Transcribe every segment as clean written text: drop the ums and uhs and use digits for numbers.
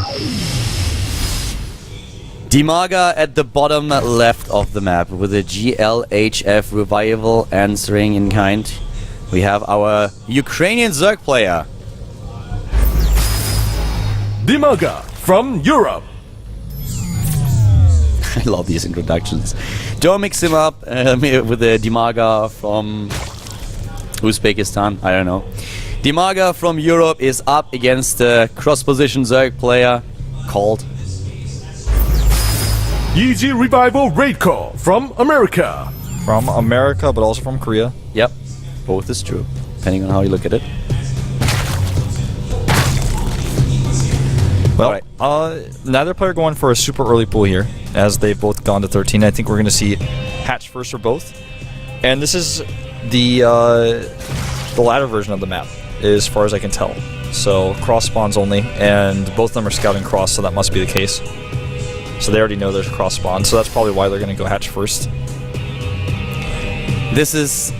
game. Dimaga at the bottom left of the map with a GLHF revival answering in kind. We have our Ukrainian Zerg player. Dimaga from Europe. I love these introductions. Don't mix him up with the Dimaga from Uzbekistan. I don't know. Dimaga from Europe is up against the cross-position Zerg player called Yeezy Revival Raid Call from America. From America, but also from Korea. Yep, both is true, depending on how you look at it. Well, neither player going for a super early pull here, as they've both gone to 13. I think we're going to see hatch first for both. And this is the latter version of the map, as far as I can tell. So cross spawns only, and both of them are scouting cross, so that must be the case. So they already know there's a cross spawn, so that's probably why they're going to go hatch first. This is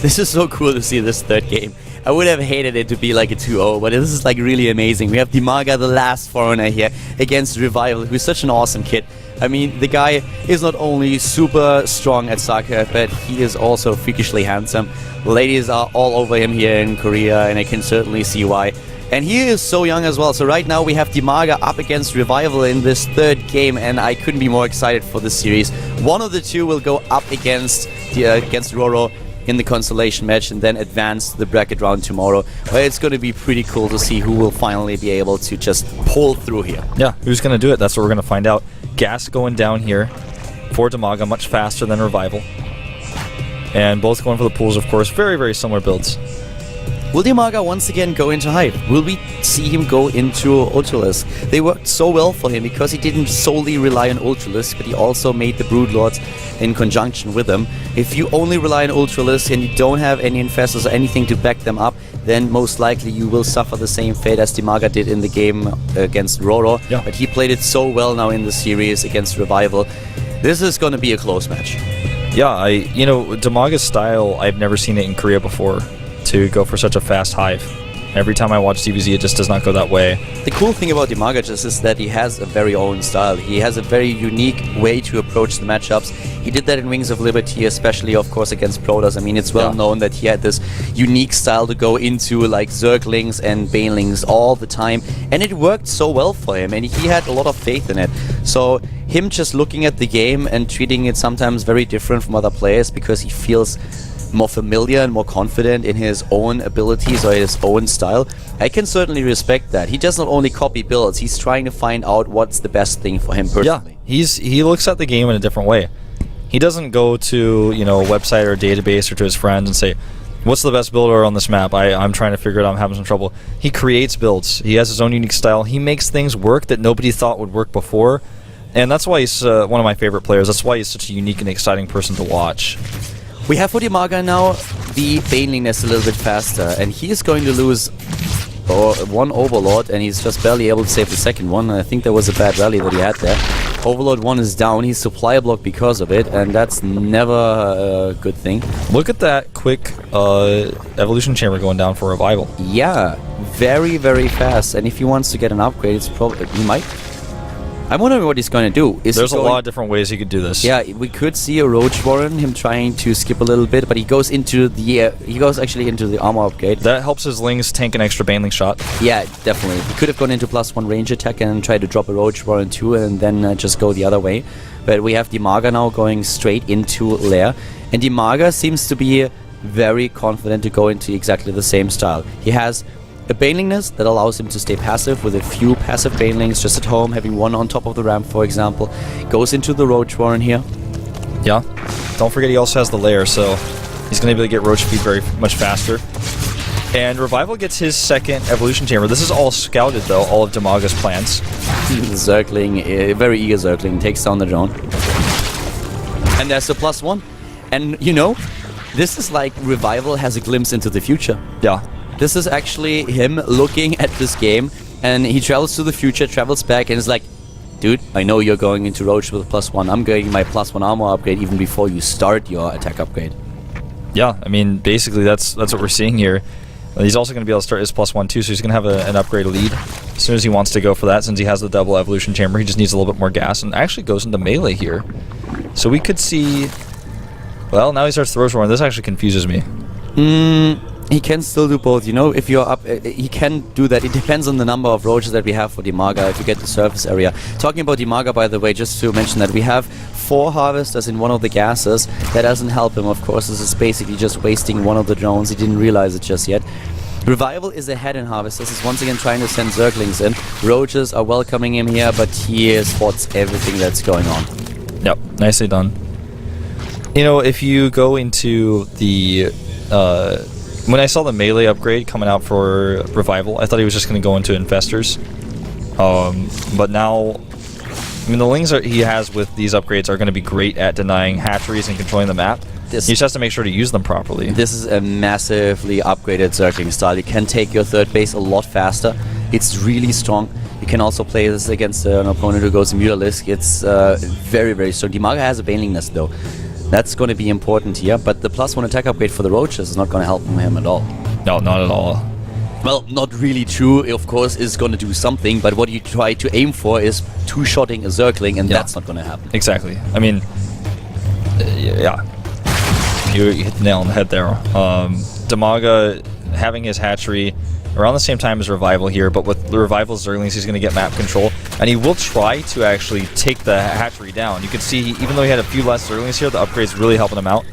this is so cool to see this third game. I would have hated it to be like a 2-0, but this is like really amazing. We have Dimaga, the last foreigner here, against Revival, who's such an awesome kid. I mean, the guy is not only super strong at Starcraft, but he is also freakishly handsome. Ladies are all over him here in Korea, and I can certainly see why. And he is so young as well. So right now we have Dimaga up against Revival in this third game, and I couldn't be more excited for this series. One of the two will go up against Roro in the consolation match and then advance to the bracket round tomorrow. But it's going to be pretty cool to see who will finally be able to just pull through here. Yeah, who's going to do it? That's what we're going to find out. Gas going down here for Dimaga, much faster than Revival. And both going for the pools, of course. Very, very similar builds. Will Dimaga once again go into Hive? Will we see him go into Ultralisk? They worked so well for him because he didn't solely rely on Ultralisk, but he also made the Broodlords in conjunction with them. If you only rely on Ultralisk and you don't have any Infestors or anything to back them up, then most likely you will suffer the same fate as Dimaga did in the game against Roro. Yeah. But he played it so well now in the series against Revival. This is going to be a close match. Yeah, Dimaga's style, I've never seen it in Korea before, to go for such a fast Hive. Every time I watch DBZ, it just does not go that way. The cool thing about Dimaga just is that he has a very own style. He has a very unique way to approach the matchups. He did that in Wings of Liberty, especially, of course, against Protoss. I mean, it's well known that he had this unique style to go into, like, Zerglings and Banelings all the time. And it worked so well for him, and he had a lot of faith in it. So, him just looking at the game and treating it sometimes very different from other players because he feels more familiar and more confident in his own abilities or his own style, I can certainly respect that. He does not only copy builds, he's trying to find out what's the best thing for him personally. Yeah, he looks at the game in a different way. He doesn't go to, a website or a database or to his friends and say, what's the best builder on this map? I'm trying to figure it out, I'm having some trouble. He creates builds. He has his own unique style. He makes things work that nobody thought would work before. And that's why he's one of my favorite players. That's why he's such a unique and exciting person to watch. We have for Dimaga now the Baneliness a little bit faster, and he is going to lose one Overlord, and he's just barely able to save the second one. I think there was a bad rally that he had there. Overlord 1 is down, he's supply blocked because of it, and that's never a good thing. Look at that quick Evolution Chamber going down for Revival. Yeah, very, very fast, and if he wants to get an upgrade, it's probably... he might... I'm wondering what he's going to do. There's a lot of different ways he could do this. Yeah, we could see a Roach Warren, him trying to skip a little bit, but he goes into the he goes actually into the armor upgrade. That helps his Lings tank an extra Baneling shot. Yeah, definitely. He could have gone into +1 range attack and tried to drop a Roach Warren too, and then just go the other way. But we have Dimaga now going straight into Lair, and Dimaga seems to be very confident to go into exactly the same style. He has a Banelingness that allows him to stay passive with a few passive Banelings just at home, having one on top of the ramp, for example. Goes into the Roach Warren here. Yeah. Don't forget he also has the Lair, so he's going to be able to get Roach speed very much faster. And Revival gets his second Evolution Chamber. This is all scouted, though, all of Dimaga's plans. Zergling, a very eager Zergling, takes down the drone. And there's the +1. And, this is like Revival has a glimpse into the future. Yeah. This is actually him looking at this game, and he travels to the future, travels back, and is like, dude, I know you're going into Roach with +1. I'm getting my +1 armor upgrade even before you start your attack upgrade. Yeah, I mean, basically that's what we're seeing here. He's also going to be able to start his +1 too, so he's going to have an upgrade lead as soon as he wants to go for that. Since he has the double evolution chamber, he just needs a little bit more gas, and actually goes into melee here. So we could see. Well, now he starts Throws Roar, and this actually confuses me. He can still do both, you know, if you're up, he can do that. It depends on the number of roaches that we have for Dimaga, if you get the surface area. Talking about Dimaga, by the way, just to mention that we have 4 harvesters in one of the gases. That doesn't help him, of course. This is basically just wasting one of the drones. He didn't realize it just yet. Revival is ahead in harvesters. He's once again trying to send Zerglings in. Roaches are welcoming him here, but he spots everything that's going on. Yep, nicely done. You know, if you go into the... when I saw the melee upgrade coming out for Revival, I thought he was just going to go into Infestors. But now, I mean, the lings he has with these upgrades are going to be great at denying hatcheries and controlling the map. He just has to make sure to use them properly. This is a massively upgraded Zergling style. You can take your third base a lot faster. It's really strong. You can also play this against an opponent who goes Mutalisk. It's very, very strong. Dimaga has a Baneling Nest though. That's going to be important here, but the +1 attack upgrade for the Roaches is not going to help him at all. No, not at all. Well, not really true, of course, is going to do something, but what you try to aim for is two-shotting a Zergling, and that's not going to happen. Exactly. I mean, yeah. You hit the nail on the head there. Dimaga having his hatchery around the same time as Revival here, but with the Revival's Zerglings, he's going to get map control, and he will try to actually take the hatchery down. You can see, even though he had a few less Zerglings here, the upgrade's really helping him out.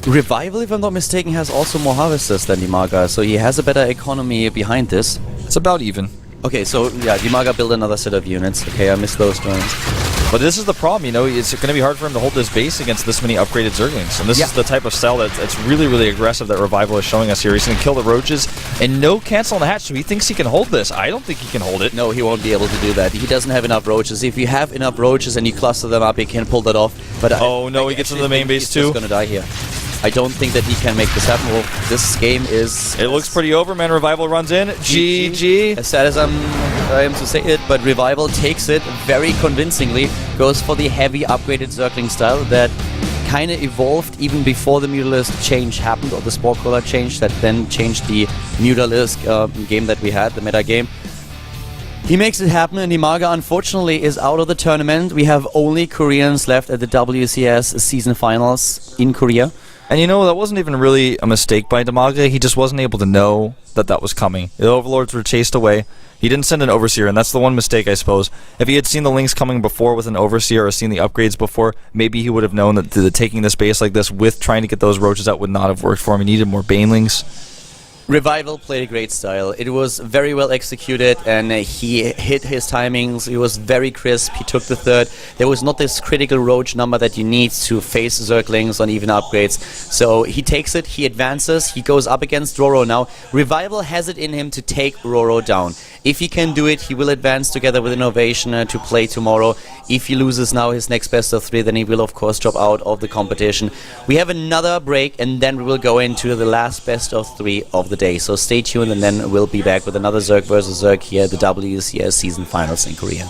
Revival, if I'm not mistaken, has also more harvesters than Dimaga, so he has a better economy behind this. It's about even. Okay, so yeah, Dimaga built another set of units. Okay, I missed those drones. But this is the problem, you know, it's going to be hard for him to hold this base against this many upgraded Zerglings. And this is the type of style that's really, really aggressive that Revival is showing us here. He's going to kill the Roaches and no cancel on the hatch, so he thinks he can hold this. I don't think he can hold it. No, he won't be able to do that. He doesn't have enough Roaches. If you have enough Roaches and you cluster them up, he can pull that off. But oh no, he gets into the main base too. He's going to die here. I don't think that he can make this happen. Well, this game is... It looks pretty over, man. Revival runs in. GG. As sad as I am to say it, but Revival takes it very convincingly. Goes for the heavy upgraded Zergling style that kind of evolved even before the Mutalisk change happened, or the Spore Crawler change that then changed the Mutalisk game that we had, the meta game. He makes it happen, and Dimaga unfortunately is out of the tournament. We have only Koreans left at the WCS season finals in Korea. And you know, that wasn't even really a mistake by Dimaga. He just wasn't able to know that that was coming. The Overlords were chased away. He didn't send an Overseer, and that's the one mistake, I suppose. If he had seen the links coming before with an Overseer or seen the upgrades before, maybe he would have known that taking this base like this with trying to get those Roaches out would not have worked for him. He needed more Banelings. Revival played a great style. It was very well executed, and he hit his timings. He was very crisp. He took the third. There was not this critical roach number that you need to face Zerglings on even upgrades. So he takes it, he advances, he goes up against Roro now. Revival has it in him to take Roro down. If he can do it, he will advance together with Innovation to play tomorrow. If he loses now his next best of 3, then he will of course drop out of the competition. We have another break, and then we will go into the last best of 3 of the day. So stay tuned, and then we'll be back with another Zerg versus Zerg here at the WCS season finals in Korea.